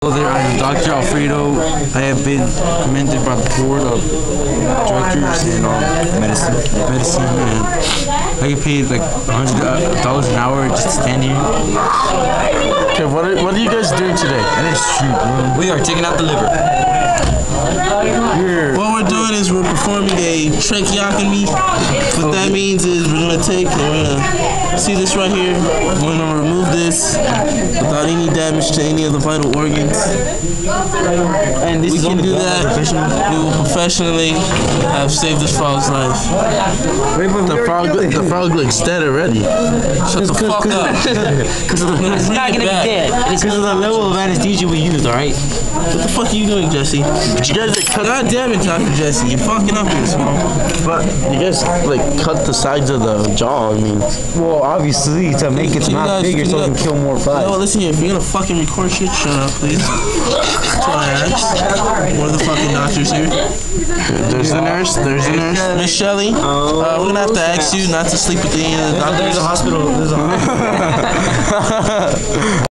There, I'm Dr. Alfredo. I have been commended by the board of directors in medicine, and I get paid like $100 an hour just to stand here. Okay, what are you guys doing today? That is true, bro. We are taking out the liver. What we're doing is we're performing a tracheotomy. What that means is we're gonna see this right here. We're gonna remove this without any damage to any of the vital organs. And this we can do that. We will professionally have saved this frog's life. The frog looks dead already. Shut the fuck up. It's not gonna be dead. It's because of the level of anesthesia we used, alright? What the fuck are you doing, Jesse? But you guys God damn it, Dr. Jesse, you're fucking up this one. But you guys cut the sides of the jaw. I mean, well, obviously to make it not bigger so it can kill more flies. No, listen here. If you're gonna fucking record shit, shut up, please. That's what I asked. One of the fucking doctors here. There's the nurse. There's the nurse. Miss Shelley, we're gonna have to ask you not to sleep with any of the doctors. There's a hospital.